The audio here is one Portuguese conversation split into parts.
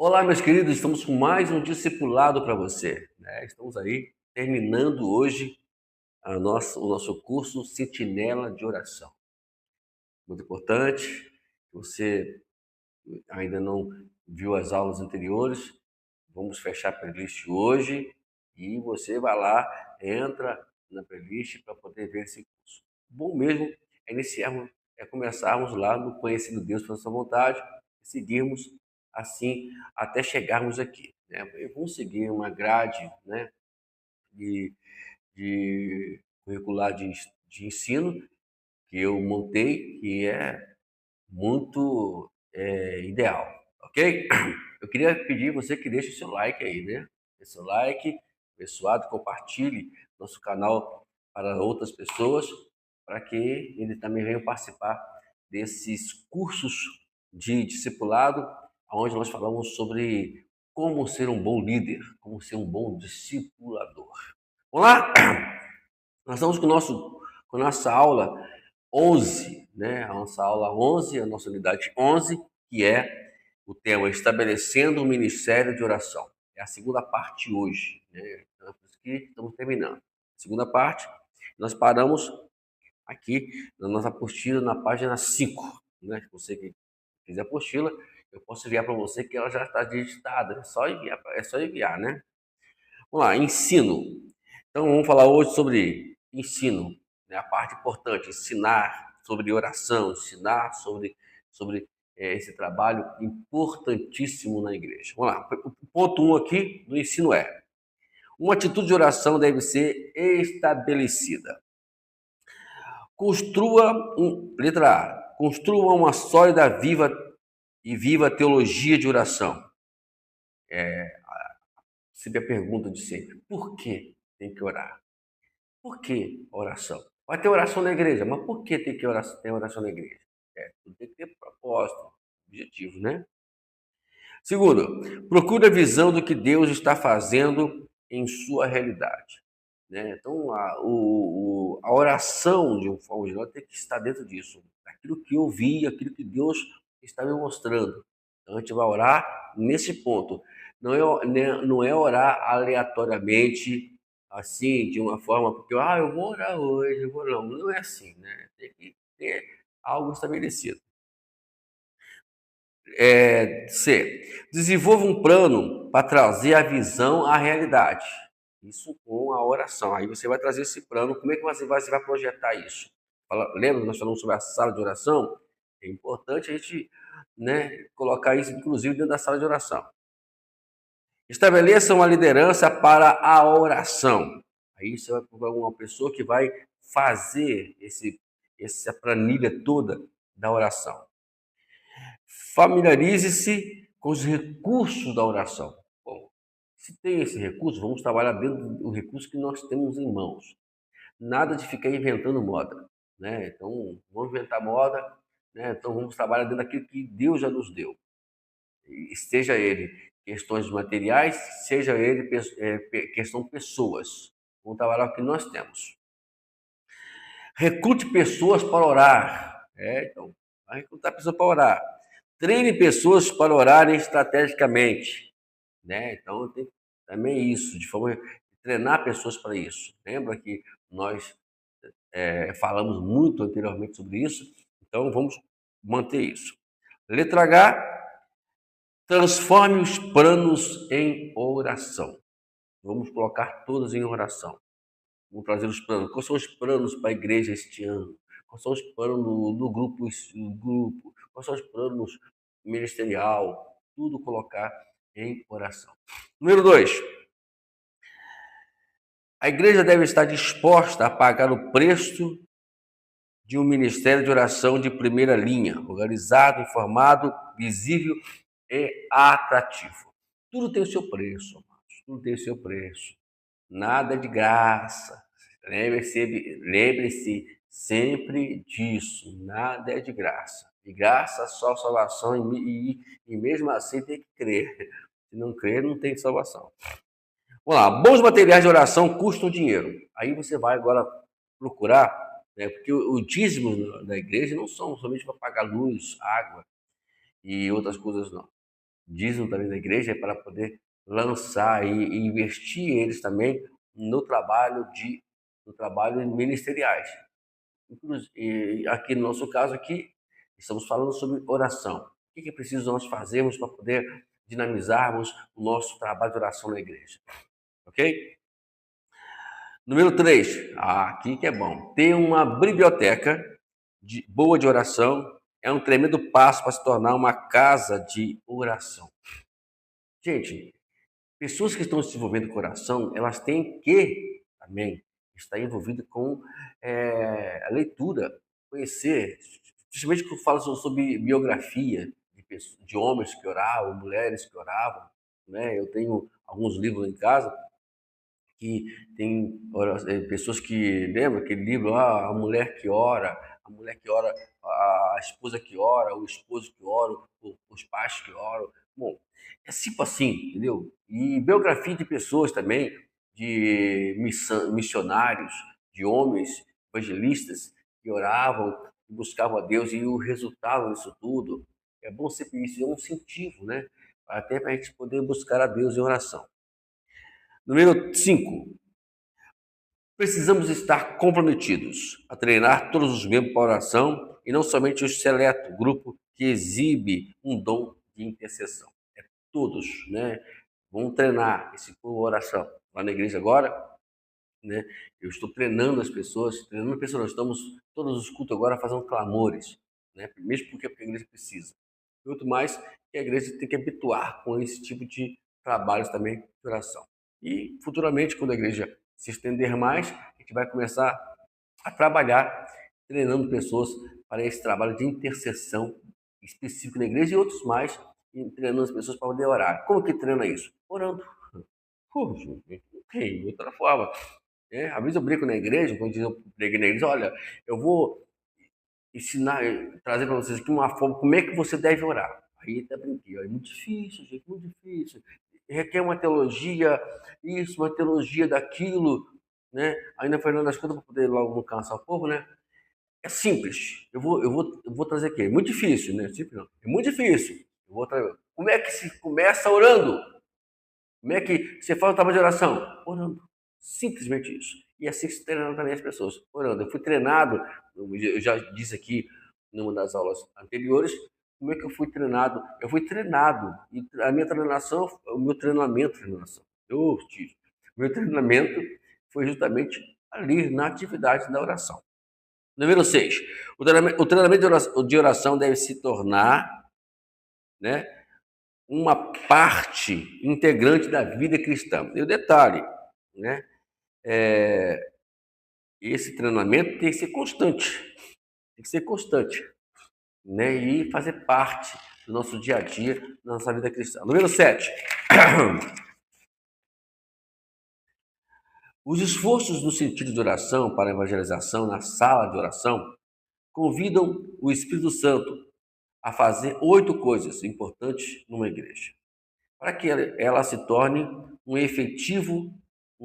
Olá, meus queridos, estamos com mais um discipulado para você, né? Estamos aí terminando hoje o nosso curso Sentinela de Oração. Muito importante, se você ainda não viu as aulas anteriores, vamos fechar a playlist hoje e você vai lá, entra na playlist para poder ver esse curso. Bom mesmo é começarmos lá no Conhecendo Deus pela sua vontade e seguirmos assim até chegarmos aqui, né? E vamos seguir uma grade, né, de, de curricular de ensino que eu montei, que é muito ideal, ok? Eu queria pedir você que deixe o seu like aí, né? Deixe seu like, abençoado, compartilhe nosso canal para outras pessoas, para que eles também venham participar desses cursos de discipulado, onde nós falamos sobre como ser um bom líder, como ser um bom discipulador. Vamos lá? Nós estamos com a nossa aula 11, né? A nossa aula 11, a nossa unidade 11, que é o tema Estabelecendo um Ministério de Oração. É a segunda parte hoje, né? Então, é por isso que estamos terminando. Segunda parte, nós paramos aqui na nossa apostila, na página 5, né? Se você que quiser a apostila, eu posso enviar para você que ela já está digitada, é só enviar, né? Vamos lá, ensino. Então vamos falar hoje sobre ensino, né? A parte importante, ensinar sobre oração, ensinar sobre esse trabalho importantíssimo na igreja. Vamos lá, o ponto 1 aqui do ensino é: uma atitude de oração deve ser estabelecida. Letra A, construa uma sólida viva teologia de oração. Sempre a pergunta de sempre: por que tem que orar? Por que oração? Vai ter oração na igreja, mas por que tem que ter oração na igreja? Tudo tem que ter propósito, objetivo, né? Segundo, procure a visão do que Deus está fazendo em sua realidade, né? Então, a oração, de um forma geral, tem que estar dentro disso. Aquilo que eu vi, aquilo que Deus está me mostrando. Então, a gente vai orar nesse ponto. Não é orar aleatoriamente, assim, de uma forma, porque, eu vou orar hoje, eu vou não. Não é assim, né? Tem que ter algo estabelecido. C. Desenvolva um plano para trazer a visão à realidade. Isso com a oração. Aí você vai trazer esse plano. Como é que você vai projetar isso? Lembra que nós falamos sobre a sala de oração? É importante a gente, né, colocar isso, inclusive, dentro da sala de oração. Estabeleça uma liderança para a oração. Aí você vai procurar uma pessoa que vai fazer essa planilha toda da oração. Familiarize-se com os recursos da oração. Bom, se tem esse recurso, vamos trabalhar dentro do recurso que nós temos em mãos. Nada de ficar inventando moda, né? Então, vamos inventar moda, né? Então, vamos trabalhar dentro daquilo que Deus já nos deu. Seja ele questões materiais, seja ele questão pessoas. Vamos trabalhar o que nós temos. Recrute pessoas para orar. Então, vai recrutar pessoas para orar. Treine pessoas para orarem estrategicamente, né? Então tem também isso, de forma a treinar pessoas para isso. Lembra que nós falamos muito anteriormente sobre isso, então vamos manter isso. Letra H, transforme os planos em oração. Vamos colocar todos em oração. Vamos trazer os planos. Quais são os planos para a igreja este ano? Quais são os planos no grupo? Quais são os planos ministerial? Tudo colocar em oração. Número 2. A igreja deve estar disposta a pagar o preço de um ministério de oração de primeira linha, organizado, informado, visível e atrativo. Tudo tem o seu preço, amados. Tudo tem o seu preço. Nada é de graça. Lembre-se sempre disso. Nada é de graça. De graça só salvação e mesmo assim tem que crer. Se não crer, não tem salvação. Vamos lá. Bons materiais de oração custam dinheiro. Aí você vai agora procurar, né, porque o dízimo da igreja não são somente para pagar luz, água e outras coisas, não. dízimo também da igreja é para poder lançar e investir eles também no trabalho ministeriais. E aqui no nosso caso aqui, estamos falando sobre oração. O que é preciso nós fazermos para poder dinamizarmos o nosso trabalho de oração na igreja? Ok? Número 3, aqui que é bom. Ter uma biblioteca boa de oração é um tremendo passo para se tornar uma casa de oração. Gente, pessoas que estão se envolvendo com oração, elas têm que também estar envolvidas com a leitura, conhecer, principalmente quando fala sobre biografia de homens que oravam, mulheres que oravam, né? Eu tenho alguns livros em casa que tem pessoas que lembra aquele livro, a mulher que ora, a esposa que ora, o esposo que ora, os pais que oram. Bom, é tipo assim, entendeu? E biografia de pessoas também, de missionários, de homens evangelistas que oravam, que buscavam a Deus e o resultado disso tudo. É bom sempre isso, é um incentivo, né? Até para a gente poder buscar a Deus em oração. Número 5. Precisamos estar comprometidos a treinar todos os membros para a oração e não somente o seleto grupo que exibe um dom de intercessão. É todos, né? Vamos treinar esse povo oração. Lá na igreja agora, né? Eu estou treinando as pessoas, nós estamos todos os cultos agora fazendo clamores, né? Mesmo porque a igreja precisa. Muito mais que a igreja tem que habituar com esse tipo de trabalhos também de oração. E futuramente, quando a igreja se estender mais, a gente vai começar a trabalhar treinando pessoas para esse trabalho de intercessão específico na igreja e outros mais, e treinando as pessoas para poder orar. Como que treina isso? Orando. Poxa, não tem outra forma. Às vezes eu brinco na igreja, quando eu preguei na igreja, olha, eu vou ensinar, trazer para vocês aqui uma forma, como é que você deve orar. Aí até brinquei, é muito difícil, gente, muito difícil. Requer uma teologia, isso, uma teologia daquilo, né? Ainda Fernando das Contas, para poder logo não cansar o povo, né? É simples. Eu vou trazer aqui. É muito difícil, né? Simples não. É muito difícil. Eu vou trazer. Como é que se começa orando? Como é que você faz o trabalho de oração? Orando. Simplesmente isso. E assim se treinando também as pessoas. Orando. Eu fui treinado, eu já disse aqui numa das aulas anteriores, como é que eu fui treinado? Eu fui treinado. E a minha treinação, o meu treinamento, meu treinamento foi justamente ali na atividade da oração. Número 6. O treinamento de oração deve se tornar, né, uma parte integrante da vida cristã. E o detalhe, né? Esse treinamento tem que ser constante, né? E fazer parte do nosso dia a dia, da nossa vida cristã. Número 7. Os esforços no sentido de oração para a evangelização na sala de oração convidam o Espírito Santo a fazer 8 coisas importantes numa igreja, para que ela se torne um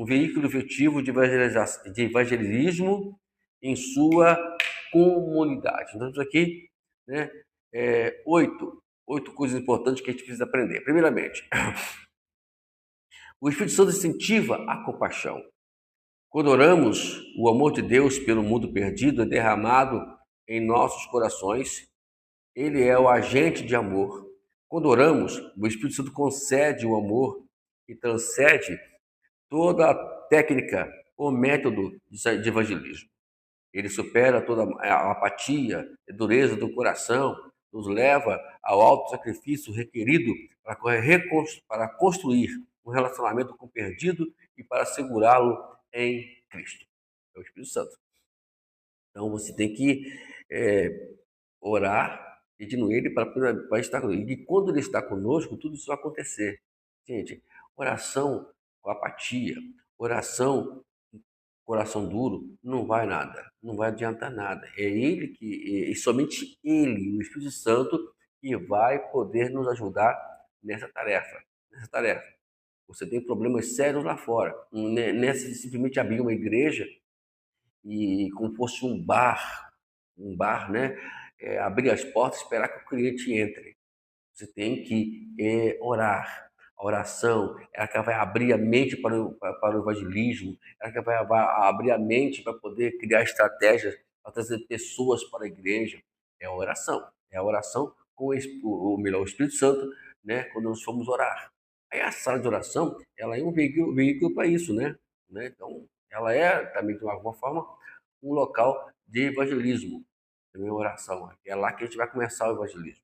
veículo efetivo de evangelismo em sua comunidade. Então, temos aqui, né, oito coisas importantes que a gente precisa aprender. Primeiramente, o Espírito Santo incentiva a compaixão. Quando oramos, o amor de Deus pelo mundo perdido é derramado em nossos corações. Ele é o agente de amor. Quando oramos, o Espírito Santo concede o amor e transcende toda a técnica ou método de evangelismo. Ele supera toda a apatia, a dureza do coração, nos leva ao alto sacrifício requerido para construir um relacionamento com o perdido e para segurá-lo em Cristo. É o Espírito Santo. Então você tem que orar, pedindo ele para estar conosco. E quando ele está conosco, tudo isso vai acontecer. Gente, oração com apatia, oração com coração duro, não vai nada, não vai adiantar nada. É ele e somente ele, o Espírito Santo, que vai poder nos ajudar nessa tarefa. Você tem problemas sérios lá fora. Não é simplesmente abrir uma igreja e como fosse um bar, né? Abrir as portas e esperar que o cliente entre. Você tem que orar. A oração, ela que vai abrir a mente para o evangelismo, ela que vai abrir a mente para poder criar estratégias, para trazer pessoas para a igreja. É a oração. É a oração com o Espírito Santo, né? Quando nós formos orar. Aí a sala de oração, ela é um veículo para isso, né? Então, ela é também, de alguma forma, um local de evangelismo, também oração. É lá que a gente vai começar o evangelismo.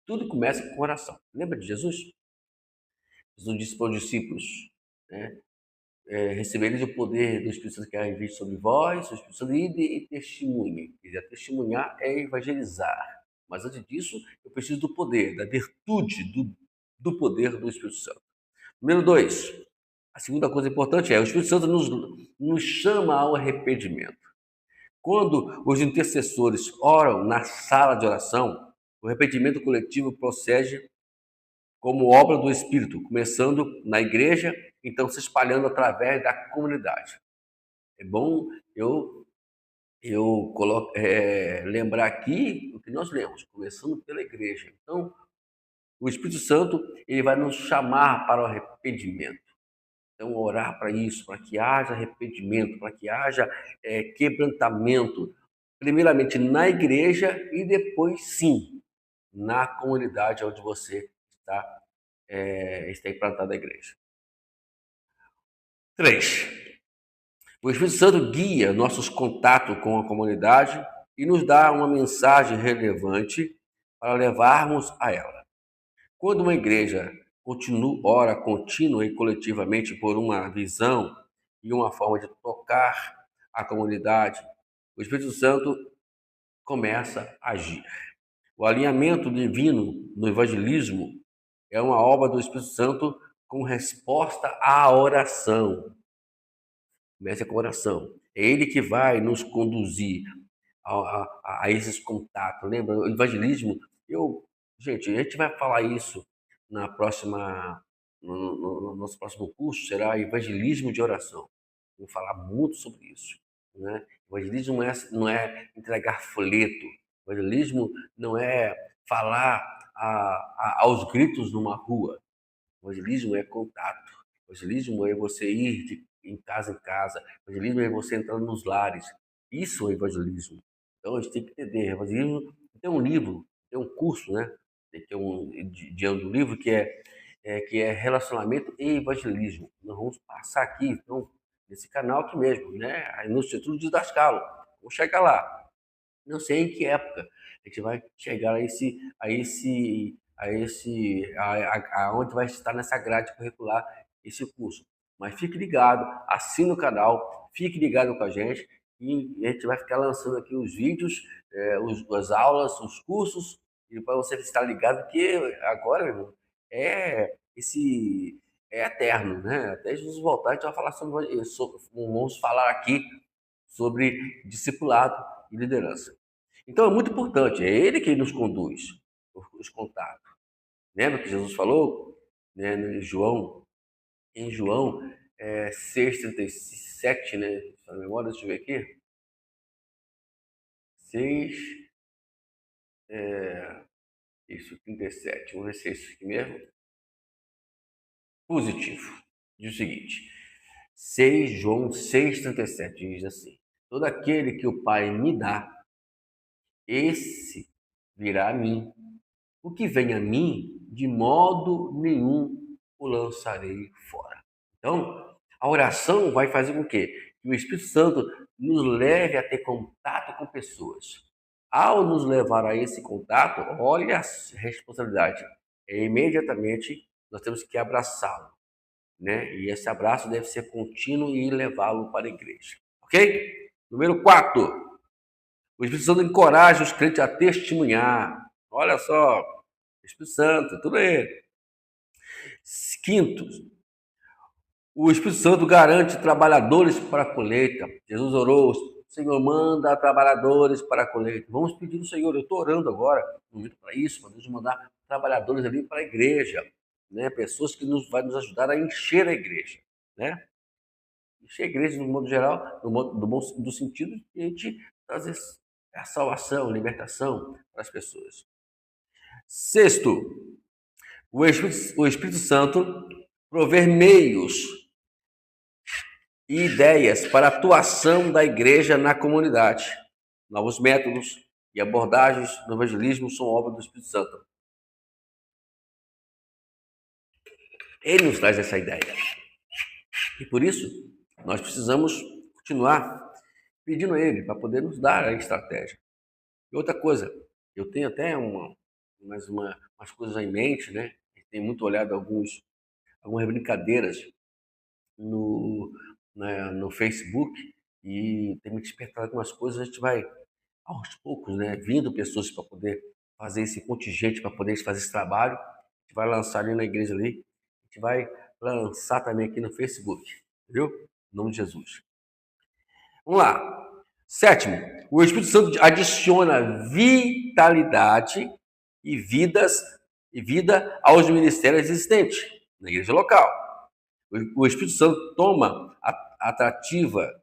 Tudo começa com oração. Lembra de Jesus? Jesus disse para os discípulos, né? Recebereis o poder do Espírito Santo que há visto sobre vós, o Espírito Santo e testemunhe. Quer dizer, testemunhar é evangelizar. Mas antes disso, eu preciso do poder, da virtude do poder do Espírito Santo. Número 2, a segunda coisa importante é o Espírito Santo nos chama ao arrependimento. Quando os intercessores oram na sala de oração, o arrependimento coletivo procede como obra do Espírito, começando na igreja, então se espalhando através da comunidade. É bom lembrar aqui o que nós lemos, começando pela igreja. Então, o Espírito Santo ele vai nos chamar para o arrependimento. Então, orar para isso, para que haja arrependimento, para que haja quebrantamento, primeiramente na igreja e depois, sim, na comunidade onde você está implantado a igreja. 3. O Espírito Santo guia nossos contatos com a comunidade e nos dá uma mensagem relevante para levarmos a ela. Quando uma igreja ora contínua e coletivamente por uma visão e uma forma de tocar a comunidade, o Espírito Santo começa a agir. O alinhamento divino no evangelismo é uma obra do Espírito Santo com resposta à oração. Começa com a oração. É ele que vai nos conduzir a esses contatos. Lembra? O evangelismo, gente, a gente vai falar isso no nosso próximo curso, será evangelismo de oração. Vamos falar muito sobre isso. Né? Evangelismo não é entregar folheto. Evangelismo não é falar aos gritos numa rua. Evangelismo é contato. Evangelismo é você ir em casa. Evangelismo é você entrar nos lares. Isso é evangelismo. Então a gente tem que entender. Evangelismo tem um livro, tem um curso, né? Tem um livro que é relacionamento e evangelismo. Nós vamos passar aqui, então, nesse canal aqui mesmo, né? Aí no Instituto de Dascalo. Vamos chegar lá. Não sei em que época a gente vai chegar aonde vai estar nessa grade curricular esse curso. Mas fique ligado, assine o canal, fique ligado com a gente e a gente vai ficar lançando aqui os vídeos, as aulas, os cursos, e para você estar ligado que agora, meu irmão, esse é eterno, né? Até Jesus voltar, a gente vai falar vamos falar aqui sobre discipulado e liderança. Então é muito importante, é ele que nos conduz os contatos. Lembra que Jesus falou, né, em João 6,37, né? Se não memória, deixa eu ver aqui. 6, isso, 37. Vamos ver se é isso aqui mesmo. Positivo. Diz o seguinte: 6 João 6,37 diz assim: todo aquele que o Pai me dá, esse virá a mim. O que vem a mim, de modo nenhum o lançarei fora. Então, a oração vai fazer com que o Espírito Santo nos leve a ter contato com pessoas. Ao nos levar a esse contato, olha a responsabilidade. Imediatamente nós temos que abraçá-lo, né? E esse abraço deve ser contínuo e levá-lo para a igreja. Ok? Número 4. O Espírito Santo encoraja os crentes a testemunhar. Olha só, Espírito Santo, tudo ele. Quinto, o Espírito Santo garante trabalhadores para a colheita. Jesus orou, Senhor, manda trabalhadores para a colheita. Vamos pedir ao Senhor, eu estou orando agora, no momento para isso, para Deus mandar trabalhadores ali para a igreja, né? Pessoas que vai nos ajudar a encher a igreja, né? Encher a igreja, no modo geral, do sentido de a gente trazer a salvação, a libertação para as pessoas. Sexto, o Espírito Santo prover meios e ideias para a atuação da igreja na comunidade. Novos métodos e abordagens no evangelismo são obra do Espírito Santo. Ele nos traz essa ideia. E por isso, nós precisamos continuar pedindo a ele para poder nos dar a estratégia. E outra coisa, eu tenho até umas coisas em mente, né? Tenho muito olhado algumas brincadeiras no Facebook e tem me despertado algumas coisas. A gente vai, aos poucos, né, vindo pessoas para poder fazer esse contingente, para poder fazer esse trabalho. A gente vai lançar ali na igreja ali, a gente vai lançar também aqui no Facebook, viu? Em nome de Jesus. Vamos lá. Sétimo, o Espírito Santo adiciona vitalidade e vida aos ministérios existentes na igreja local. O Espírito Santo torna atrativa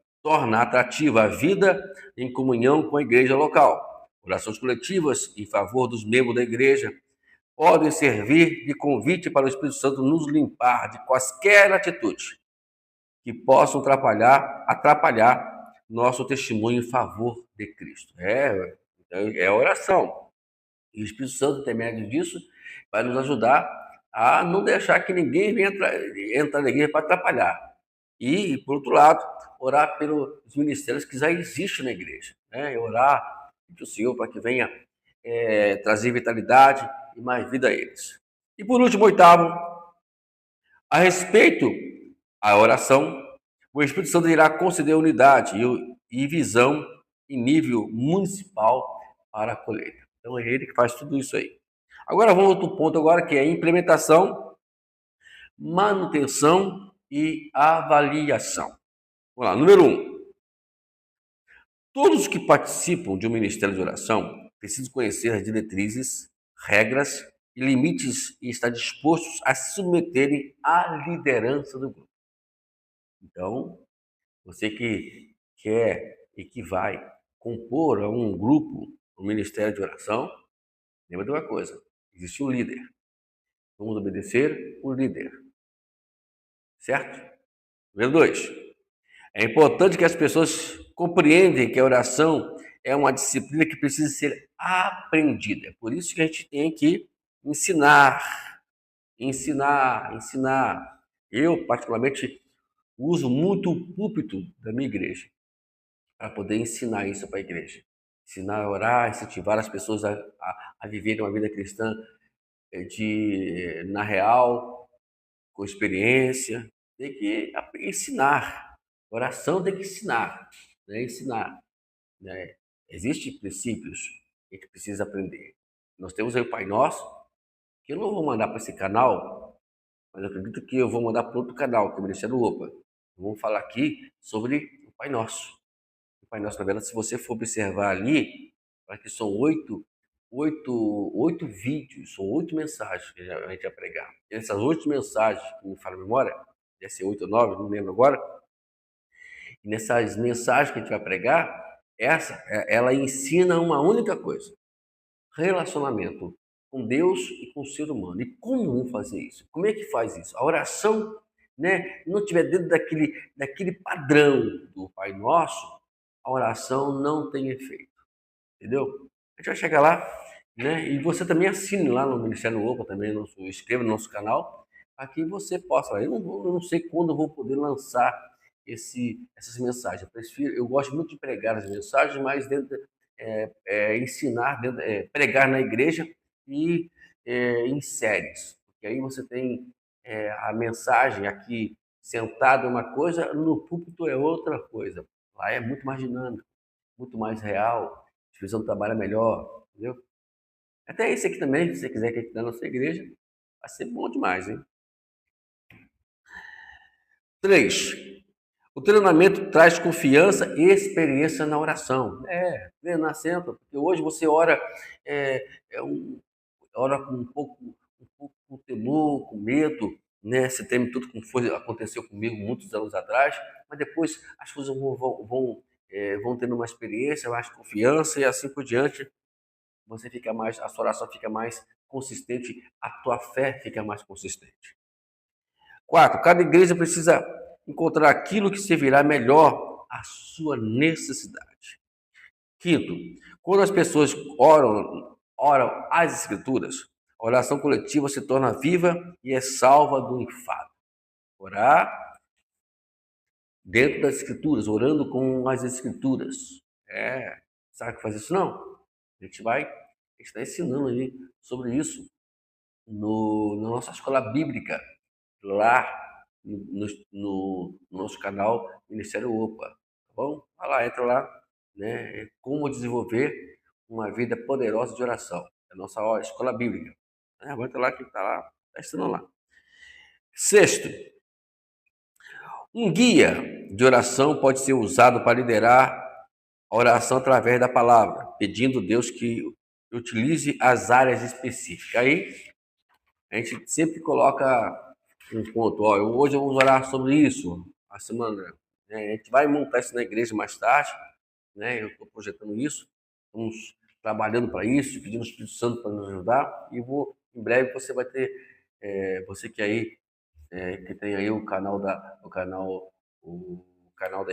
a vida em comunhão com a igreja local. Orações coletivas em favor dos membros da igreja podem servir de convite para o Espírito Santo nos limpar de quaisquer atitude que possam atrapalhar nosso testemunho em favor de Cristo. É oração. E o Espírito Santo, intermédio disso, vai nos ajudar a não deixar que ninguém venha entrar na igreja para atrapalhar. E, por outro lado, orar pelos ministérios que já existem na igreja. Né? Orar para o Senhor para que venha trazer vitalidade e mais vida a eles. E por último, oitavo, a respeito da oração, o Espírito Santo irá conceder unidade e visão em nível municipal para a colheita. Então é ele que faz tudo isso aí. Agora vamos a outro ponto agora, que é implementação, manutenção e avaliação. Vamos lá, número 1. Todos que participam de um ministério de oração precisam conhecer as diretrizes, regras e limites e estar dispostos a se submeterem à liderança do grupo. Então, você que quer e que vai compor um grupo, um ministério de oração, lembra de uma coisa: existe um líder. Vamos obedecer o líder. Certo? Número 2. É importante que as pessoas compreendam que a oração é uma disciplina que precisa ser aprendida. É por isso que a gente tem que ensinar. Eu, particularmente, uso muito o púlpito da minha igreja para poder ensinar isso para a igreja. Ensinar a orar, incentivar as pessoas a viverem uma vida cristã na real, com experiência. Tem que ensinar. Oração tem que ensinar. Né? Ensinar. Né? Existem princípios que a gente precisa aprender. Nós temos aí o Pai Nosso, que eu não vou mandar para esse canal, mas eu acredito que eu vou mandar para outro canal, que é o Ministério Opa. Vamos falar aqui sobre o Pai Nosso. O Pai Nosso, na verdade, se você for observar ali, que são oito vídeos, são 8 mensagens que a gente vai pregar. E essas 8 mensagens, que me fala a memória, deve ser 8 ou 9, não lembro agora. E nessas mensagens que a gente vai pregar, ela ensina uma única coisa: relacionamento com Deus e com o ser humano. E como fazer isso? Como é que faz isso? A oração, né, não estiver dentro daquele padrão do Pai Nosso, a oração não tem efeito. Entendeu? A gente vai chegar lá, né? E você também assine lá no Ministério Opa, também inscreva no nosso canal, para que você possa. Eu não sei quando eu vou poder lançar essas mensagens. Eu gosto muito de pregar as mensagens, mas ensinar, pregar na igreja e em séries. Porque aí você tem a mensagem aqui sentada uma coisa, no púlpito é outra coisa. Lá é muito mais dinâmico, muito mais real. A visão trabalha melhor, entendeu? Até esse aqui também, se você quiser que aqui na nossa igreja, vai ser bom demais, hein? 3. O treinamento traz confiança e experiência na oração. Treinar sempre, porque hoje você ora, ora com um pouco com temor, com medo, né? Você teme tudo como aconteceu comigo muitos anos atrás, mas depois as coisas vão tendo uma experiência, mais confiança e assim por diante. A sua oração fica mais consistente, a tua fé fica mais consistente. 4, cada igreja precisa encontrar aquilo que servirá melhor à sua necessidade. 5, quando as pessoas oram as Escrituras, a oração coletiva se torna viva e é salva do enfado. Orar dentro das Escrituras, orando com as Escrituras. Sabe o que faz isso não? A gente está ensinando aí sobre isso na nossa escola bíblica, lá no nosso canal Ministério OPA, tá bom? Vai lá, entra lá, né? Como desenvolver uma vida poderosa de oração. É a nossa escola bíblica. Aguenta lá que está lá, está ensinando lá. 6, um guia de oração pode ser usado para liderar a oração através da palavra, pedindo a Deus que utilize as áreas específicas. Aí a gente sempre coloca um ponto, hoje vamos orar sobre isso, a semana, né? A gente vai montar isso na igreja mais tarde, né? Eu estou projetando isso, estamos trabalhando para isso, pedindo ao Espírito Santo para nos ajudar, e em breve você vai ter, você que aí, que tem aí o canal da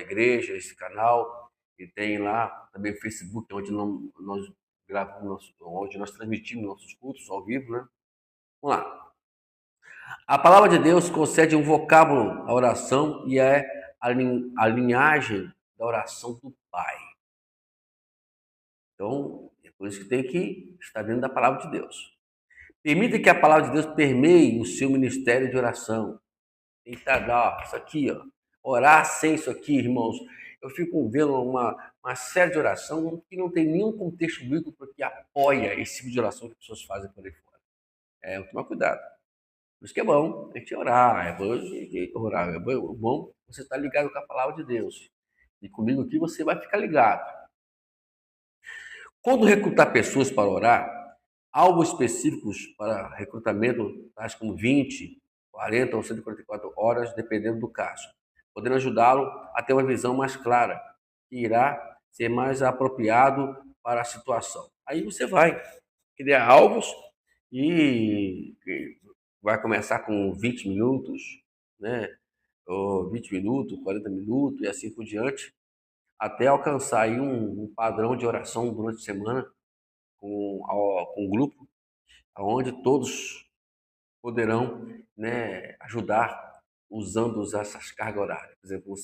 igreja, esse canal, e tem lá também o Facebook, onde nós gravamos, onde nós transmitimos nossos cultos ao vivo, né? Vamos lá. A palavra de Deus concede um vocábulo à oração e é a linhagem da oração do Pai. Então, é por isso que tem que estar dentro da palavra de Deus. Permita que a palavra de Deus permeie o seu ministério de oração. Tem que estar, isso aqui, orar sem isso aqui, irmãos. Eu fico vendo uma série de oração que não tem nenhum contexto bíblico que apoia esse tipo de oração que as pessoas fazem por aí fora. Tomar cuidado. Por isso que é bom a gente orar, é bom você estar ligado com a palavra de Deus. E comigo aqui você vai ficar ligado. Quando recrutar pessoas para orar, alvos específicos para recrutamento, tais como 20, 40 ou 144 horas, dependendo do caso, podendo ajudá-lo a ter uma visão mais clara, que irá ser mais apropriado para a situação. Aí você vai criar alvos e vai começar com 20 minutos, né? Ou 20 minutos, 40 minutos e assim por diante, até alcançar aí um padrão de oração durante a semana com um grupo, onde todos poderão, né, ajudar usando essas cargas horárias. Por exemplo,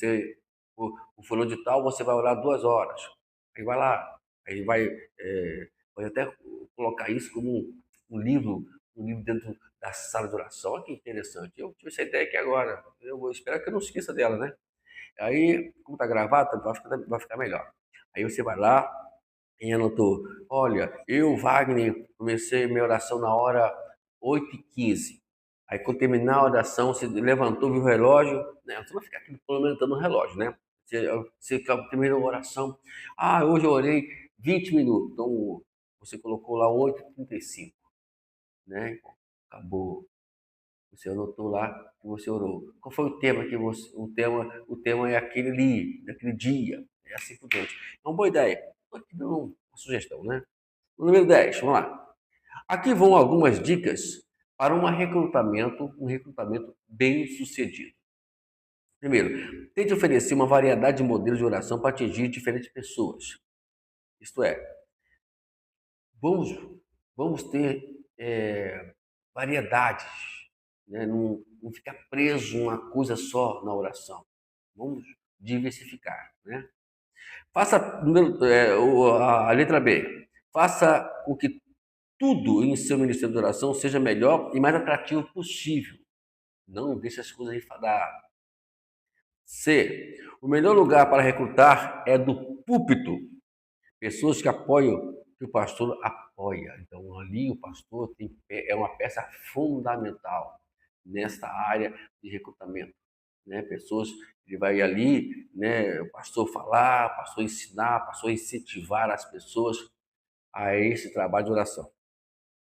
o fulano de tal, você vai orar 2 horas. Aí vai lá, aí pode até colocar isso como um livro, um livro dentro da sala de oração. Olha que interessante. Eu tive essa ideia aqui agora. Eu vou esperar que eu não esqueça dela, né? Aí, como está gravado, vai ficar melhor. Aí você vai lá e anotou. Olha, eu, Wagner, comecei minha oração na hora 8h15. Aí, quando terminar a oração, você levantou, viu o relógio, né? Você não fica aqui complementando o relógio, né? Você terminou a oração. Hoje eu orei 20 minutos. Então, você colocou lá 8h35, né? Acabou. Você anotou lá que você orou. Qual foi o tema que você. O tema é aquele ali, daquele dia. É assim por diante. É uma boa ideia. Estou aqui dando uma sugestão, né? O número 10, vamos lá. Aqui vão algumas dicas para um recrutamento bem sucedido. Primeiro, tente oferecer uma variedade de modelos de oração para atingir diferentes pessoas. Isto é, vamos, vamos ter variedades, né? Não ficar preso em uma coisa só na oração. Vamos diversificar, né? Faça a letra B. Faça o que tudo em seu ministério de oração seja melhor e mais atrativo possível. Não deixe as coisas enfadar. C. O melhor lugar para recrutar é do púlpito. Pessoas que apoiam que o pastor apoia. Então, ali o pastor é uma peça fundamental nesta área de recrutamento, né? Pessoas que vai ali, né? O pastor falar, o pastor ensinar, o pastor incentivar as pessoas a esse trabalho de oração.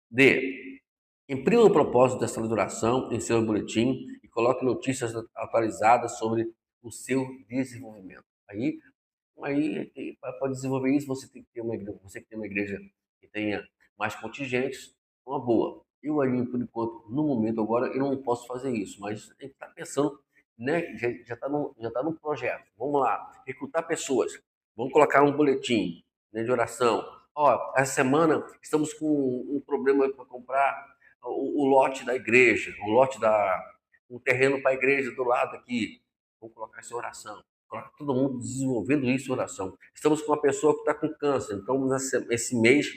D. Imprima o propósito dessa oração em seu boletim e coloque notícias atualizadas sobre o seu desenvolvimento. Aí para desenvolver isso, você tem que ter uma igreja, que tenha mais contingentes, uma boa. Eu ali, por enquanto, no momento agora, eu não posso fazer isso, mas a gente está pensando, né? Já está no projeto. Vamos lá, recrutar pessoas. Vamos colocar um boletim, né, de oração. Ó, essa semana estamos com um problema para comprar o lote da igreja, um terreno para a igreja do lado aqui. Vamos colocar essa oração. Coloca todo mundo desenvolvendo isso em oração. Estamos com uma pessoa que está com câncer, então esse mês,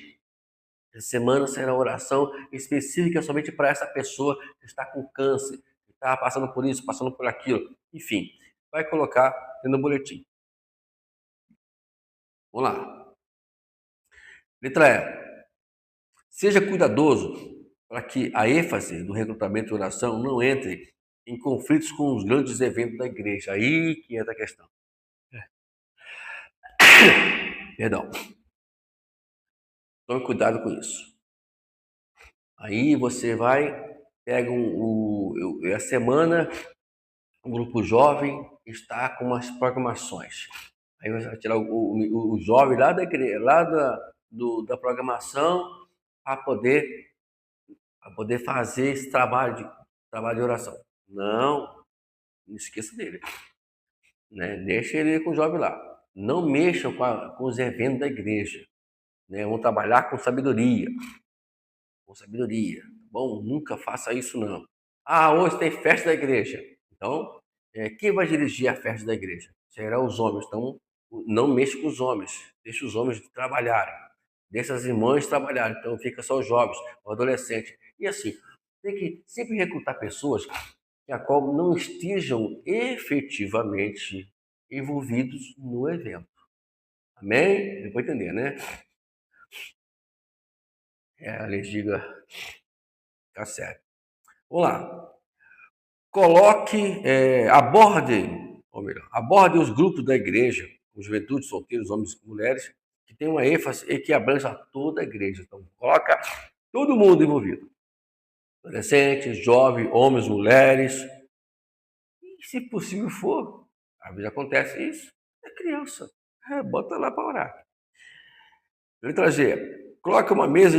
essa semana será oração específica somente para essa pessoa que está com câncer, que está passando por isso, passando por aquilo. Enfim, vai colocar no boletim. Vamos lá. Letra E. Seja cuidadoso para que a ênfase do recrutamento de oração não entre em conflitos com os grandes eventos da igreja. Aí que entra a questão. Perdão. Tome cuidado com isso. Aí você vai, pega a semana, o grupo jovem está com umas programações. Aí você vai tirar o jovem lá da igreja, da programação, para poder fazer esse trabalho de oração. Não esqueça dele. Né? Deixa ele com o jovem lá. Não mexam com os eventos da igreja. Né? Vão trabalhar com sabedoria. Com sabedoria. Bom, nunca faça isso não. Ah, hoje tem festa da igreja. Então, quem vai dirigir a festa da igreja? Serão os homens. Então, não mexa com os homens. Deixa os homens trabalharem. Deixa as irmãs trabalharem. Então, fica só os jovens, os adolescentes. E assim, tem que sempre recrutar pessoas que a qual não estejam efetivamente envolvidos no evento. Amém? Deu para entender, né? A legiga tá certo. Vamos lá. Coloque, aborde os grupos da igreja, os juventude, solteiros, homens e mulheres, que tem uma ênfase e que abranja toda a igreja. Então, coloca todo mundo envolvido. Adolescentes, jovens, homens, mulheres. E se possível for, às vezes acontece isso, é criança. Bota lá para orar. Letra G. Coloque uma mesa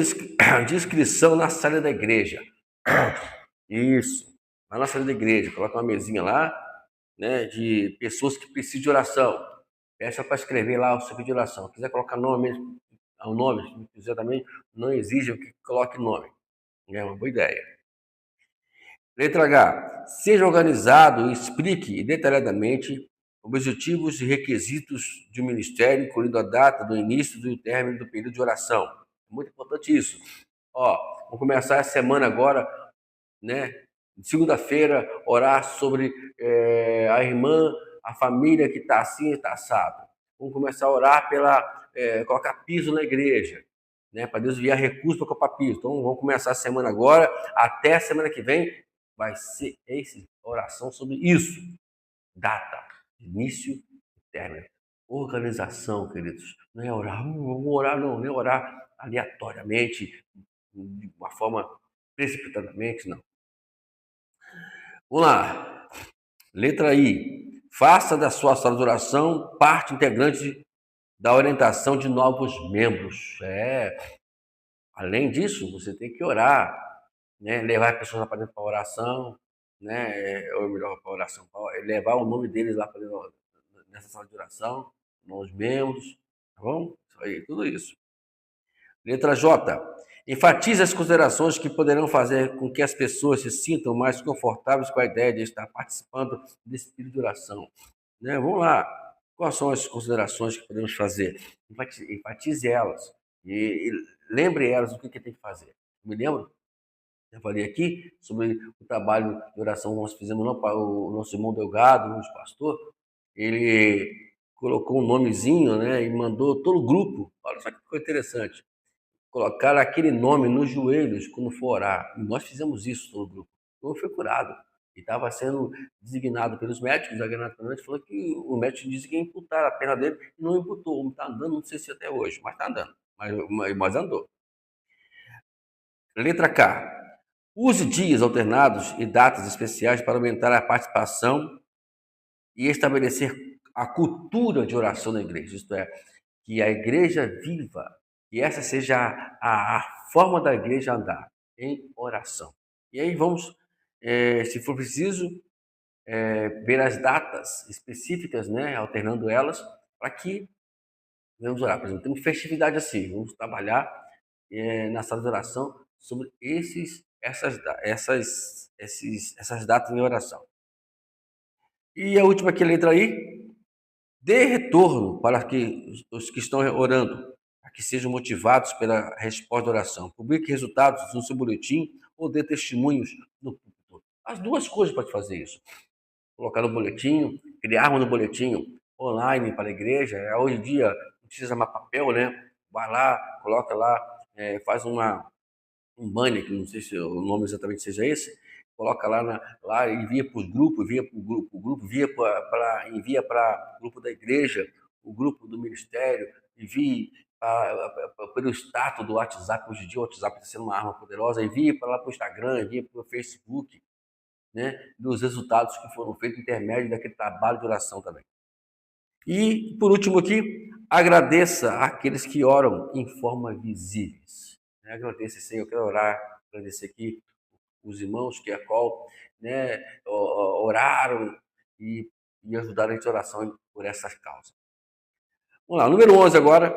de inscrição na sala da igreja. Isso. Lá na sala da igreja. Coloca uma mesinha lá, né, de pessoas que precisam de oração. Peça para escrever lá o seu pedido de oração. Se quiser colocar nome mesmo, o nome, se quiser também, não exige que coloque nome. É uma boa ideia. Letra H. Seja organizado e explique detalhadamente objetivos e requisitos de um ministério, incluindo a data do início e do término do período de oração. É muito importante isso. Vamos começar essa semana agora, né? Segunda-feira, orar sobre a irmã, a família que está assim e está assado. Vamos começar a orar colocar piso na igreja, né? Para Deus enviar recursos para colocar piso. Então, vamos começar a semana agora, até a semana que vem, vai ser essa oração sobre isso. Data, início e término. Organização, queridos. Não é orar, vamos orar, não é orar aleatoriamente, de uma forma precipitadamente, não. Vamos lá. Letra I. Faça da sua sala de oração parte integrante da orientação de novos membros. Além disso, você tem que orar, né? Levar as pessoas para dentro para oração, né? Ou melhor, para oração, levar o nome deles lá para dentro nessa sala de oração, novos membros, tá bom? Isso aí, tudo isso. Letra J. Enfatize as considerações que poderão fazer com que as pessoas se sintam mais confortáveis com a ideia de estar participando desse período de oração. Né? Vamos lá. Quais são as considerações que podemos fazer? Enfatize elas. E lembre elas do que tem que fazer. Me lembro? Eu falei aqui sobre o trabalho de oração que nós fizemos para o nosso irmão Delgado, o nosso pastor. Ele colocou um nomezinho, né, e mandou todo o grupo. Olha só que coisa interessante. Colocar aquele nome nos joelhos quando for orar. E nós fizemos isso todo o grupo. Eu fui curado. E estava sendo designado pelos médicos, a Granada falou que o médico disse que ia imputar a pena dele e não imputou. O homem está andando, não sei se até hoje, mas está andando. Mas andou. Letra K. Use dias alternados e datas especiais para aumentar a participação e estabelecer a cultura de oração na igreja. Isto é, que a igreja viva, que essa seja a forma da igreja andar. em oração. E aí vamos, se for preciso, ver as datas específicas, né, alternando elas, para que vamos orar. Por exemplo, temos festividade assim, vamos trabalhar na sala de oração sobre essas datas em oração. E a última que letra aí, dê retorno para que os que estão orando, para que sejam motivados pela resposta da oração. Publique resultados no seu boletim ou dê testemunhos no púlpito. As duas coisas pode fazer isso. Colocar no boletim, criarmos no boletim online para a igreja. Hoje em dia não precisa mais papel, né? Vai lá, coloca lá, faz um banner, que não sei se o nome exatamente seja esse, coloca lá, envia para os grupos, envia para o grupo, envia para o grupo da igreja, o grupo do ministério, envie pelo status do WhatsApp. Hoje em dia o WhatsApp está sendo uma arma poderosa, envia para lá para o Instagram, envia para o Facebook, né, dos resultados que foram feitos intermédio daquele trabalho de oração também. E, por último aqui, agradeça àqueles que oram em forma visíveis. Agradeça, Senhor, eu quero orar, agradecer aqui os irmãos que né, oraram e ajudaram a gente oração por essas causas. Vamos lá, número 11 agora.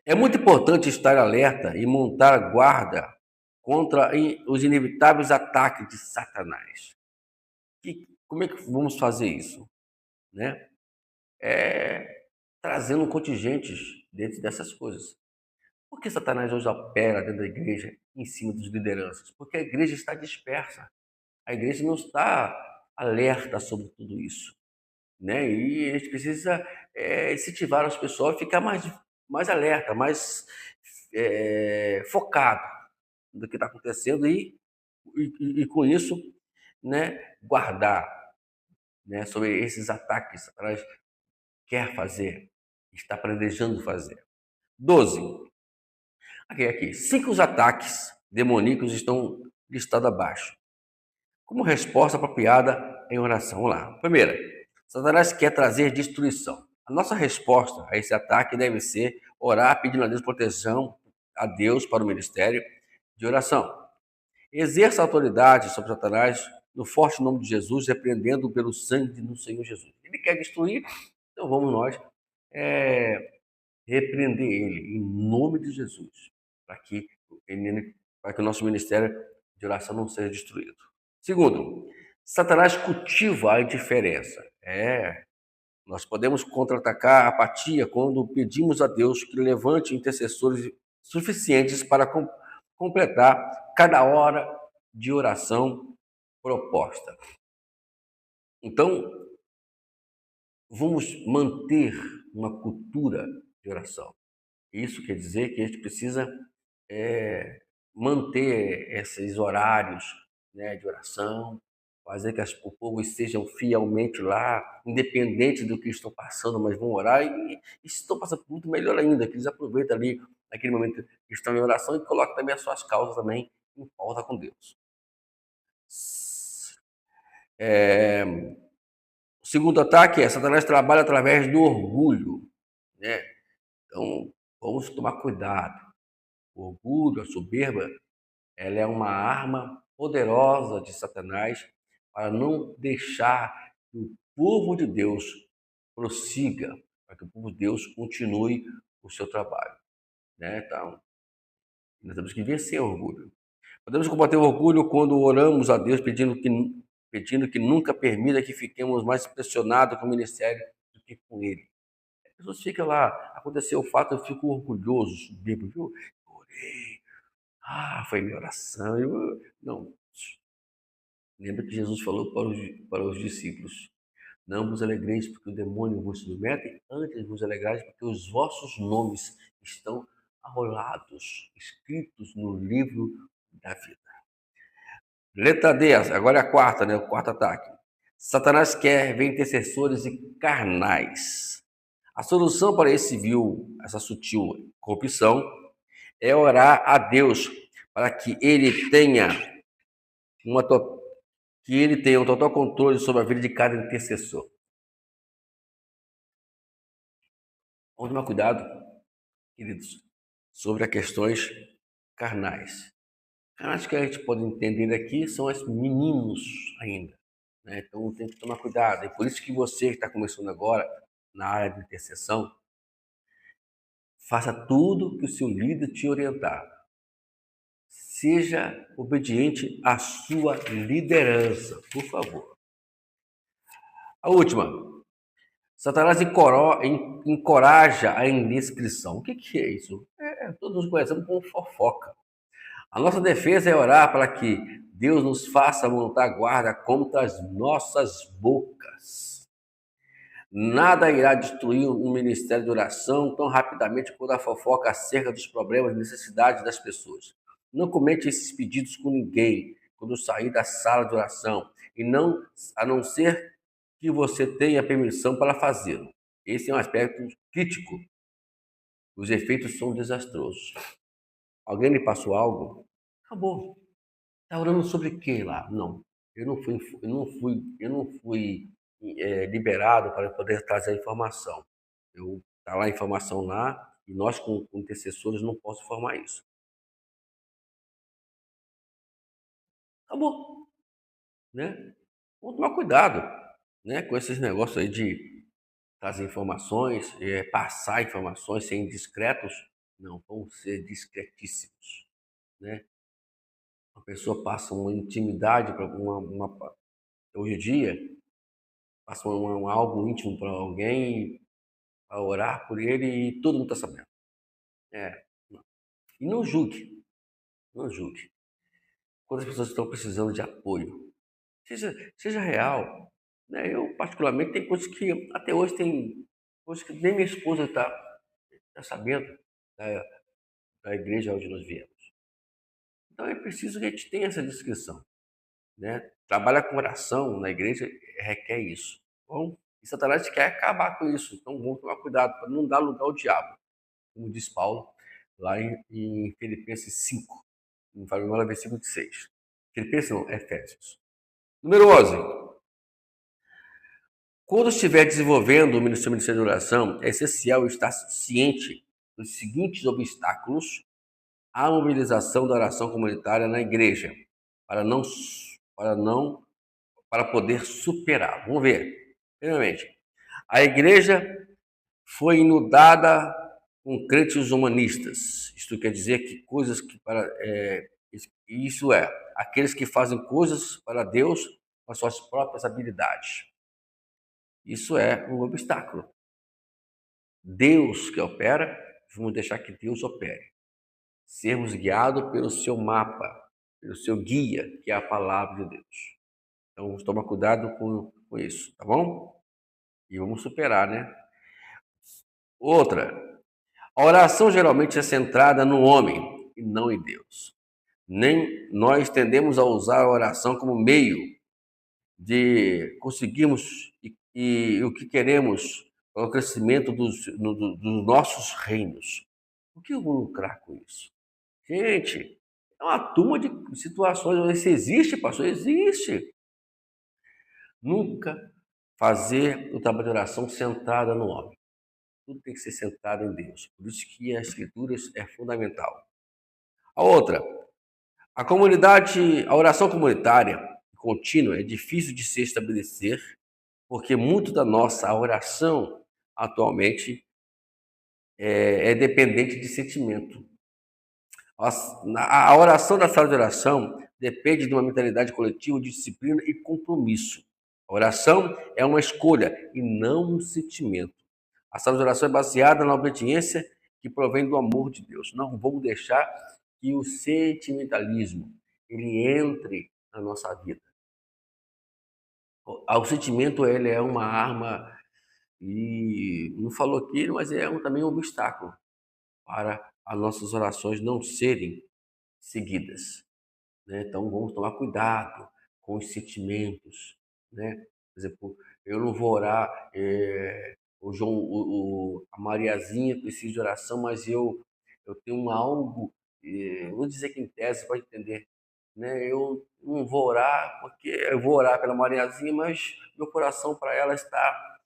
É muito importante estar alerta e montar guarda contra os inevitáveis ataques de Satanás. Como é que vamos fazer isso? Né? Trazendo contingentes dentro dessas coisas. Por que Satanás hoje opera dentro da igreja em cima dos lideranças? Porque a igreja está dispersa. A igreja não está alerta sobre tudo isso. Né? E a gente precisa incentivar as pessoas a ficar mais alerta, mais focado no que está acontecendo e com isso, né, guardar, né, sobre esses ataques que Satanás quer fazer, está planejando fazer. 12. Aqui. 5 ataques demoníacos estão listados abaixo. Como resposta apropriada em oração. Vamos lá. Primeira, Satanás quer trazer destruição. A nossa resposta a esse ataque deve ser orar pedindo a Deus proteção, a Deus para o ministério de oração. Exerça autoridade sobre Satanás no forte nome de Jesus, repreendendo pelo sangue do Senhor Jesus. Ele quer destruir, então vamos nós repreender ele em nome de Jesus, para que o nosso ministério de oração não seja destruído. Segundo, Satanás cultiva a indiferença. Nós podemos contra-atacar a apatia quando pedimos a Deus que levante intercessores suficientes para completar cada hora de oração proposta. Então, vamos manter uma cultura de oração. Isso quer dizer que a gente precisa manter esses horários, né, de oração, fazer que o povo estejam fielmente lá, independente do que estão passando, mas vão orar e se estão passando muito melhor ainda, que eles aproveitem ali naquele momento que estão em oração e colocam também as suas causas também em pauta com Deus. O segundo ataque é Satanás trabalha através do orgulho, né? Então, vamos tomar cuidado. O orgulho, a soberba, ela é uma arma poderosa de Satanás para não deixar que o povo de Deus prossiga, para que o povo de Deus continue o seu trabalho, né? Então, nós temos que vencer o orgulho. Podemos combater o orgulho quando oramos a Deus pedindo que nunca permita que fiquemos mais pressionados com o ministério do que com ele. As pessoas ficam lá, aconteceu o fato, eu fico orgulhoso, subindo, viu? Orei, foi minha oração. Não. Lembra que Jesus falou para os discípulos: não vos alegreis porque o demônio vos submete, antes vos alegrais porque os vossos nomes estão arrolados, escritos no livro da vida. Letra D, agora é a quarta, né? O quarto ataque. Satanás quer ver intercessores e carnais. A solução para essa sutil corrupção, é orar a Deus para que ele tenha um total controle sobre a vida de cada intercessor. Vamos tomar cuidado, queridos, sobre as questões carnais. Acho que a gente pode entender aqui são os meninos ainda, né? Então tem que tomar cuidado. E por isso que você que está começando agora na área de intercessão, faça tudo que o seu líder te orientar. Seja obediente à sua liderança, por favor. A última. Satanás encoraja a indiscrição. O que é isso? Todos nos conhecemos como fofoca. A nossa defesa é orar para que Deus nos faça montar guarda contra as nossas bocas. Nada irá destruir um ministério de oração tão rapidamente quanto a fofoca acerca dos problemas e necessidades das pessoas. Não comente esses pedidos com ninguém quando sair da sala de oração, a não ser que você tenha permissão para fazê-lo. Esse é um aspecto crítico. Os efeitos são desastrosos. Alguém me passou algo? Acabou. Está orando sobre o quê lá? Não. Eu não fui liberado para poder trazer a informação. Está lá a informação lá e nós, como intercessores, não posso informar isso. Acabou. Né? Vamos tomar cuidado, né, com esses negócios aí de trazer informações, passar informações, ser indiscretos. Não, vão ser discretíssimos. Né? A pessoa passa uma intimidade para hoje em dia, passa algo íntimo para alguém, para orar por ele e todo mundo está sabendo. É. E não julgue, não julgue. Quando as pessoas estão precisando de apoio, seja real. Né? Eu, particularmente, tem coisas que até hoje tem coisas que nem minha esposa está sabendo da igreja onde nós viemos. Então é preciso que a gente tenha essa descrição. Né? Trabalhar com oração na igreja requer isso. Bom, e Satanás quer acabar com isso. Então vamos tomar cuidado para não dar lugar ao diabo, como diz Paulo lá em Filipenses 5, no versículo 6. Filipenses não, Efésios. Número 11. Quando estiver desenvolvendo o ministério de oração, é essencial estar ciente dos seguintes obstáculos à mobilização da oração comunitária na igreja, para poder superar. Vamos ver. Primeiramente, a igreja foi inundada com crentes humanistas. Isto quer dizer que coisas que isso é, aqueles que fazem coisas para Deus com as suas próprias habilidades. Isso é um obstáculo. Deus que opera, vamos deixar que Deus opere. Sermos guiados pelo seu mapa, pelo seu guia, que é a palavra de Deus. Então, vamos tomar cuidado com isso, tá bom? E vamos superar, né? Outra, a oração geralmente é centrada no homem e não em Deus. Nem nós tendemos a usar a oração como meio de conseguirmos o que queremos para o crescimento dos nossos reinos. O que eu vou lucrar com isso? Gente, é uma turma de situações. Isso existe, pastor? Existe. Nunca fazer o trabalho de oração centrada no homem. Tudo tem que ser centrado em Deus. Por isso que as escrituras é fundamental. A outra, a oração comunitária contínua é difícil de se estabelecer, porque muito da nossa oração atualmente é dependente de sentimento. A oração da sala de oração depende de uma mentalidade coletiva de disciplina e compromisso. A oração é uma escolha e não um sentimento. A sala de oração é baseada na obediência que provém do amor de Deus. Não vamos deixar que o sentimentalismo ele entre na nossa vida. O sentimento ele é uma arma e não falou aqui, mas é também um obstáculo para as nossas orações não serem seguidas. Né? Então vamos tomar cuidado com os sentimentos. Né? Por exemplo, eu não vou orar, o João, a Mariazinha precisa de oração, mas eu tenho algo, vou dizer que em tese você pode entender. Né? Eu não vou orar, porque eu vou orar pela Mariazinha, mas meu coração para ela está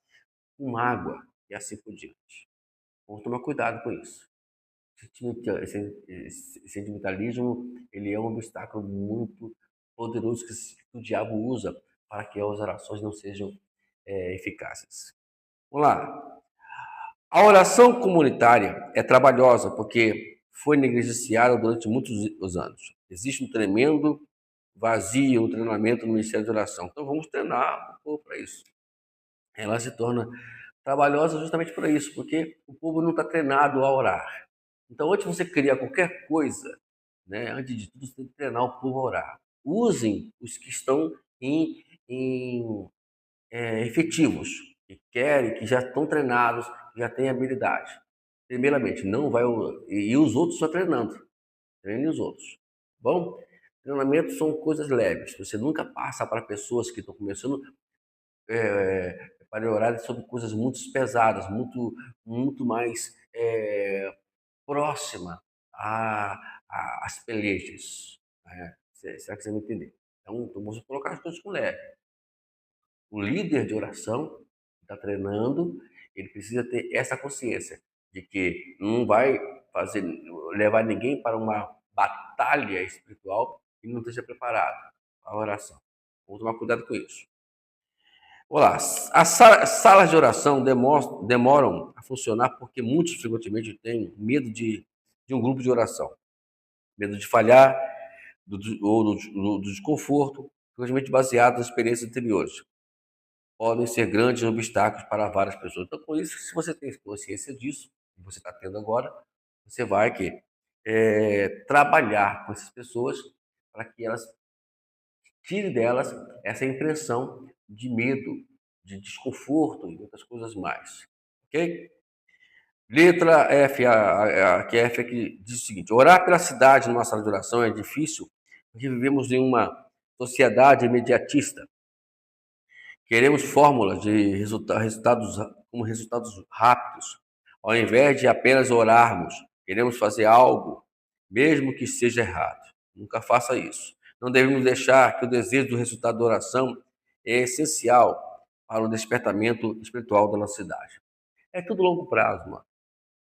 com mágoa e assim por diante. Vamos tomar cuidado com isso. Esse sentimentalismo, ele é um obstáculo muito poderoso que o diabo usa para que as orações não sejam eficazes. Vamos lá. A oração comunitária é trabalhosa porque foi negligenciada durante muitos anos. Existe um tremendo vazio no treinamento no Ministério de Oração. Então vamos treinar o povo para isso. Ela se torna trabalhosa justamente por isso, porque o povo não está treinado a orar. Então, antes de você criar qualquer coisa, né, antes de tudo, você tem que treinar o povo a orar. Usem os que estão efetivos, que querem, que já estão treinados, que já têm habilidade. Primeiramente, não vai. E os outros só treinando. Treine os outros. Bom, treinamento são coisas leves. Você nunca passa para pessoas que estão começando para orar sobre coisas muito pesadas, muito mais próxima às pelejas. Né? Será que você vai entender? Então, vamos colocar as coisas com leve. O líder de oração está treinando, ele precisa ter essa consciência de que não vai levar ninguém para uma batalha espiritual e não esteja preparado para a oração. Vamos tomar cuidado com isso. Olá, as salas de oração demoram a funcionar porque muitos frequentemente têm medo de um grupo de oração, medo de falhar ou do desconforto, frequentemente baseado nas experiências anteriores. Podem ser grandes obstáculos para várias pessoas. Então, por isso, se você tem consciência disso, que você está tendo agora, você vai trabalhar com essas pessoas para que elas tire delas essa impressão de medo, de desconforto e outras coisas mais. Ok? Letra F, que F é que diz o seguinte: orar pela cidade numa sala de oração é difícil porque vivemos em uma sociedade imediatista. Queremos fórmulas de resultados rápidos. Ao invés de apenas orarmos, queremos fazer algo, mesmo que seja errado. Nunca faça isso. Não devemos deixar que o desejo do resultado da oração é essencial para o despertamento espiritual da nossa cidade. É tudo longo prazo, mano.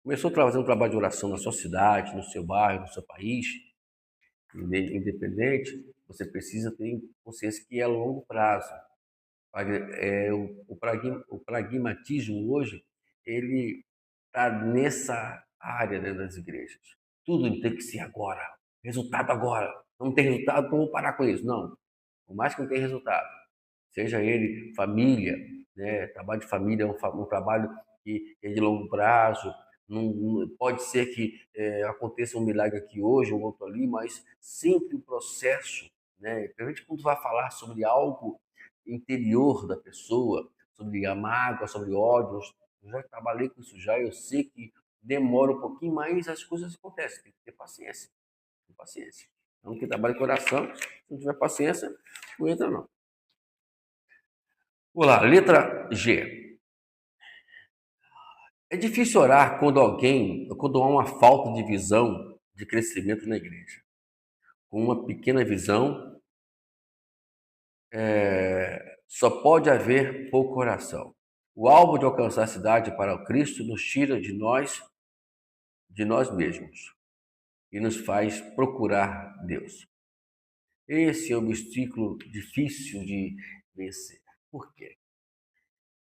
Começou a fazer um trabalho de oração na sua cidade, no seu bairro, no seu país, independente, você precisa ter consciência que é longo prazo. O pragmatismo hoje, ele está nessa área, né, das igrejas. Tudo tem que ser agora, resultado agora. Não tem resultado, então vamos parar com isso. Não, por mais que não tenha resultado, seja ele família, né, trabalho de família é um trabalho que é de longo prazo. Não pode ser que aconteça um milagre aqui hoje, um outro ali, mas sempre o processo, né? Principalmente quando vai falar sobre algo interior da pessoa, sobre a mágoa, sobre ódios. Eu já trabalhei com isso já, eu sei que demora um pouquinho, mas as coisas acontecem, tem que ter paciência. Ter paciência. Então, quem trabalha com oração, se não tiver paciência, não entra não. Vamos lá, letra G. É difícil orar quando há uma falta de visão de crescimento na igreja. Com uma pequena visão, só pode haver pouca oração. O alvo de alcançar a cidade para o Cristo nos tira de nós mesmos e nos faz procurar Deus. Esse é um obstáculo difícil de vencer. Por quê?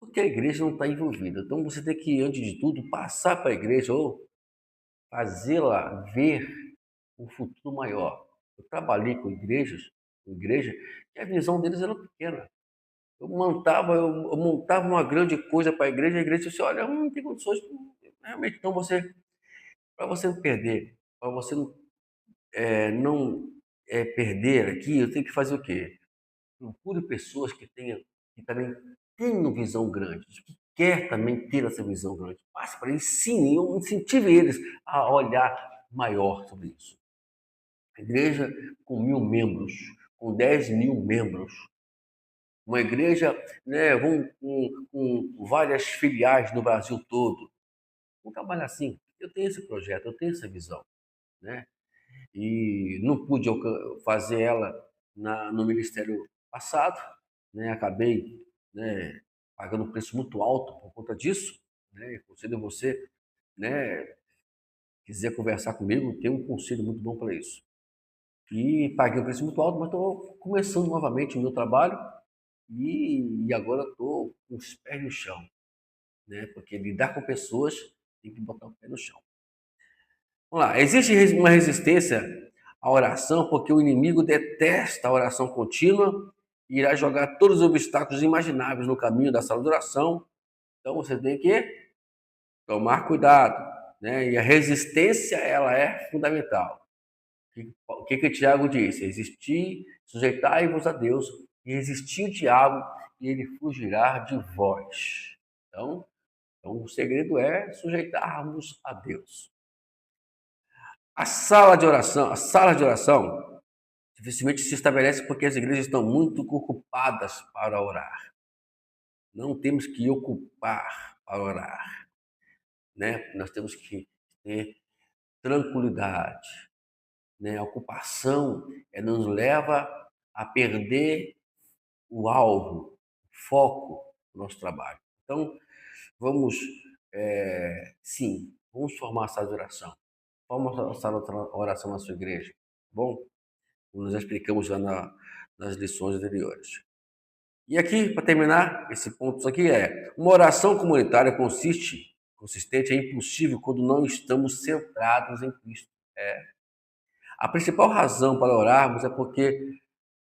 Porque a igreja não está envolvida. Então você tem que, antes de tudo, passar para a igreja ou fazê-la ver um futuro maior. Eu trabalhei com igreja, e a visão deles era pequena. Eu montava uma grande coisa para a igreja disse, olha, não tem condições. Realmente, então para você não perder, para você não perder aqui, eu tenho que fazer o quê? Procure pessoas que também tenham visão grande, que quer também ter essa visão grande. Passe para eles, ensine, incentive eles a olhar maior sobre isso. A igreja com 1.000 membros, com 10.000 membros, uma igreja, né, com várias filiais no Brasil todo. Vamos trabalhar assim. Eu tenho esse projeto, eu tenho essa visão, né? E não pude fazer ela no ministério passado, né? Acabei, né, pagando um preço muito alto por conta disso, né? Conselho você, né, quiser conversar comigo, tem um conselho muito bom para isso. E paguei um preço muito alto, mas estou começando novamente o meu trabalho e agora estou com os pés no chão, né? Porque lidar com pessoas tem que botar o pé no chão. Vamos lá, existe uma resistência à oração porque o inimigo detesta a oração contínua e irá jogar todos os obstáculos imagináveis no caminho da sala de oração. Então você tem que tomar cuidado, né? E a resistência, ela é fundamental. O que Tiago disse? Resistir, sujeitai-vos a Deus, e resistir o diabo, e ele fugirá de vós. Então, o segredo é sujeitarmos a Deus. A sala de oração dificilmente se estabelece porque as igrejas estão muito ocupadas para orar. Não temos que ocupar para orar, né? Nós temos que ter tranquilidade, né? A ocupação nos leva a perder o alvo, o foco do nosso trabalho. Então, vamos, sim, vamos formar a sala de oração. Forma a sala de oração na sua igreja, tá bom? Como nós já explicamos já nas lições anteriores. E aqui, para terminar, esse ponto aqui uma oração comunitária consistente é impossível quando não estamos centrados em Cristo. A principal razão para orarmos é porque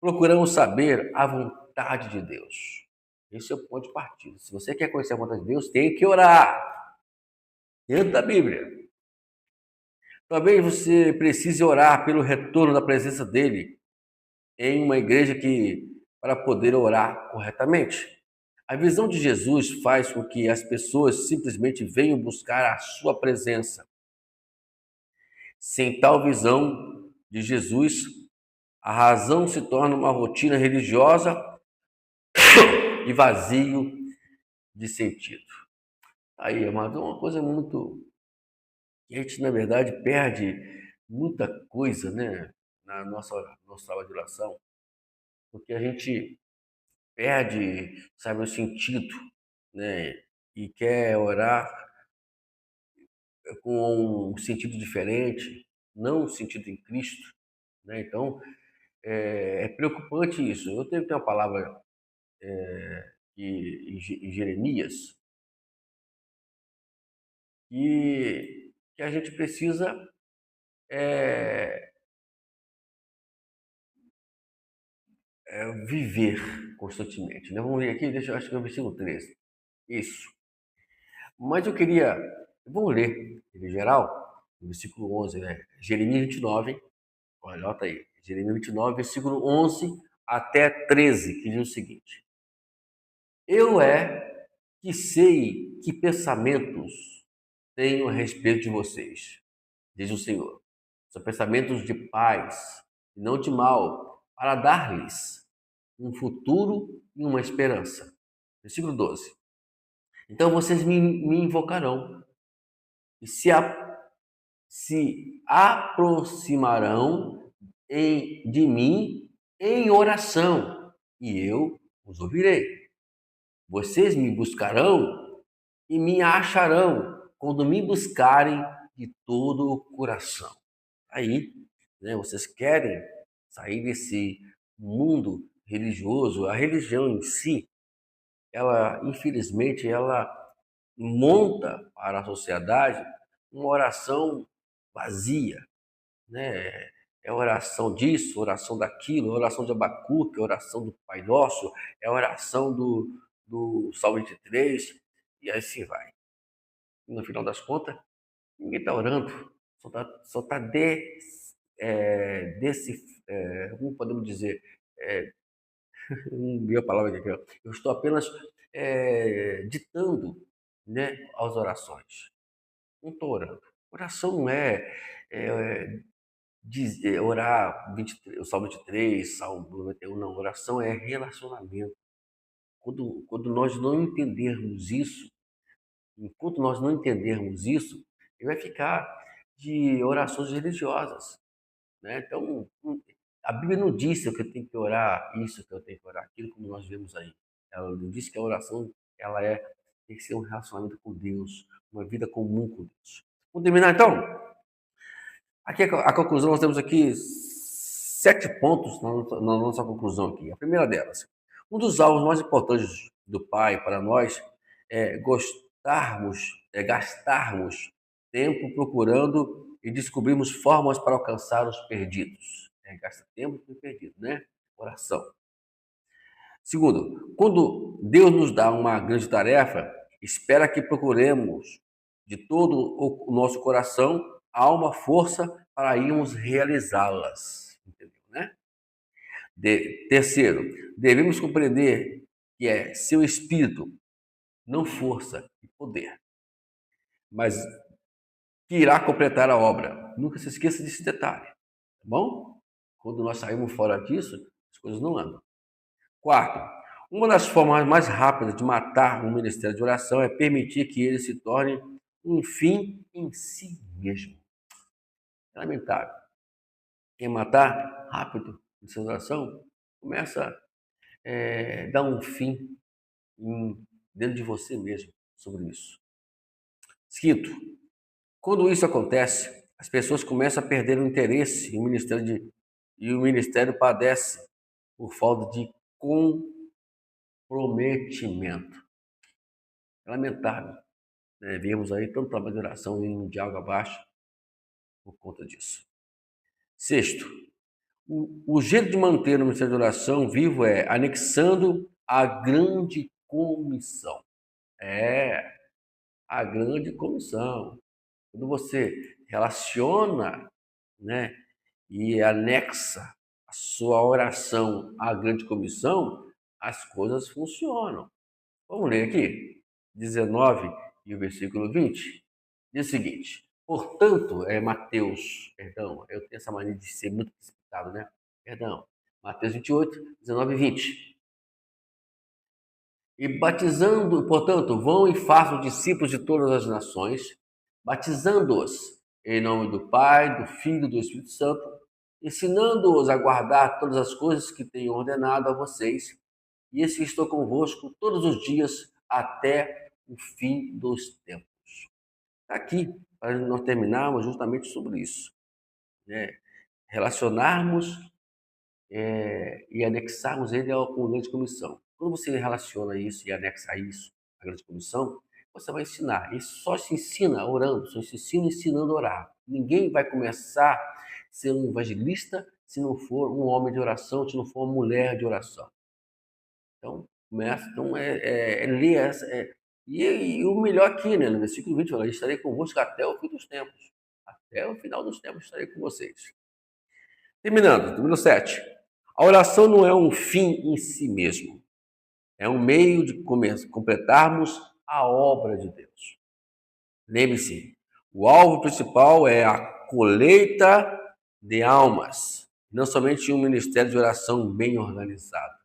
procuramos saber a vontade de Deus. Esse é o ponto de partida. Se você quer conhecer a vontade de Deus, tem que orar dentro da Bíblia. Talvez você precise orar pelo retorno da presença dele em uma igreja para poder orar corretamente. A visão de Jesus faz com que as pessoas simplesmente venham buscar a sua presença. Sem tal visão de Jesus, a razão se torna uma rotina religiosa e vazio de sentido. Aí, amado, uma coisa muito... A gente, na verdade, perde muita coisa, né, na nosso trabalho de oração, porque a gente perde, sabe, o sentido, né, e quer orar com um sentido diferente, não um sentido em Cristo, né? Então, é preocupante isso. Eu tenho uma palavra em Jeremias que a gente precisa é, viver constantemente, né? Vamos ver aqui, acho que é o versículo 13. Isso. Mas vamos ler em geral, no versículo 11, né? Jeremias 29, olha, anota aí, Jeremias 29, versículo 11 até 13, que diz o seguinte: Eu que sei que pensamentos tenho a respeito de vocês, diz o Senhor. São pensamentos de paz e não de mal, para dar-lhes um futuro e uma esperança. Versículo 12. Então vocês me invocarão e se aproximarão de mim em oração, e eu os ouvirei. Vocês me buscarão e me acharão quando me buscarem de todo o coração. Aí, né, vocês querem sair desse mundo religioso. A religião em si, ela, infelizmente, ela monta para a sociedade uma oração vazia, né? É oração disso, oração daquilo, oração de Abacuque, oração do Pai Nosso, é oração do Salmo 23, e assim vai. E no final das contas, ninguém está orando, só tá como podemos dizer, não vi a palavra aqui, eu estou apenas ditando, né, as orações. Não estou orando. Oração não é orar o Salmo 23, Salmo 91, não. Oração é relacionamento. Quando nós não entendermos isso, enquanto nós não entendermos isso, ele vai ficar de orações religiosas, né? Então, a Bíblia não disse que eu tenho que orar isso, que eu tenho que orar aquilo, como nós vemos aí. Ela não disse que a oração ela tem que ser um relacionamento com Deus, uma vida comum com Deus. Vamos terminar então? Aqui a conclusão, nós temos aqui 7 pontos na nossa conclusão aqui. A primeira delas, um dos alvos mais importantes do Pai para nós é gastarmos tempo procurando e descobrirmos formas para alcançar os perdidos. Gasta tempo com o perdido, né? Oração. Segundo, quando Deus nos dá uma grande tarefa, espera que procuremos de todo o nosso coração, alma, força para irmos realizá-las. Entendeu, né? Terceiro, devemos compreender que é seu espírito, não força e poder, mas que irá completar a obra. Nunca se esqueça desse detalhe, tá bom? Quando nós saímos fora disso, as coisas não andam. Quarto, uma das formas mais rápidas de matar um ministério de oração é permitir que ele se torne um fim em si mesmo. É lamentável. Quer matar rápido o ministério de oração? Começa a dar um fim dentro de você mesmo sobre isso. Quinto, quando isso acontece, as pessoas começam a perder o interesse em e o ministério padece por falta de comprometimento. É lamentável, né? Vemos aí tanto trabalho de oração indo de água abaixo por conta disso. Sexto, o jeito de manter o ministério de oração vivo é anexando a grande comissão. A grande comissão. Quando você relaciona, né, e anexa a sua oração à grande comissão, as coisas funcionam. Vamos ler aqui, 19 e o versículo 20. Diz o seguinte: portanto, Mateus, perdão, eu tenho essa mania de ser muito precipitado, né? Perdão, Mateus 28, 19 e 20. E batizando, portanto, vão e façam discípulos de todas as nações, batizando-os em nome do Pai, do Filho e do Espírito Santo, ensinando-os a guardar todas as coisas que tenho ordenado a vocês, e esse estou convosco todos os dias até o fim dos tempos. Aqui, para nós terminarmos justamente sobre isso, né? Relacionarmos e anexarmos ele com a grande comissão. Quando você relaciona isso e anexa isso à grande comissão, você vai ensinar. E só se ensina orando, só se ensina ensinando a orar. Ninguém vai começar a ser um evangelista se não for um homem de oração, se não for uma mulher de oração. Então, começa, ler essa. E o melhor aqui, né, no versículo 20, fala: estarei convosco até o fim dos tempos. Até o final dos tempos estarei com vocês. Terminando, número 7. A oração não é um fim em si mesmo. É um meio de completarmos a obra de Deus. Lembre-se, o alvo principal é a colheita de almas, não somente um ministério de oração bem organizado.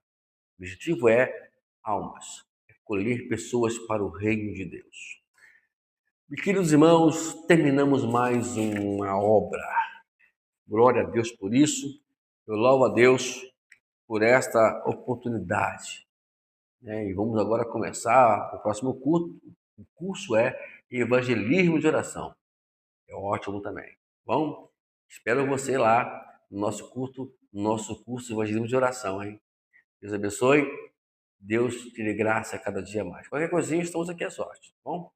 O objetivo é almas, é colher pessoas para o reino de Deus. Meus queridos irmãos, terminamos mais uma obra. Glória a Deus por isso. Eu louvo a Deus por esta oportunidade. E vamos agora começar o próximo curso. O curso é Evangelismo de Oração. É ótimo também. Bom, espero você lá no nosso curso Evangelismo de Oração, hein? Deus abençoe. Deus te dê graça a cada dia mais. Qualquer coisinha, estamos aqui à sorte, tá bom?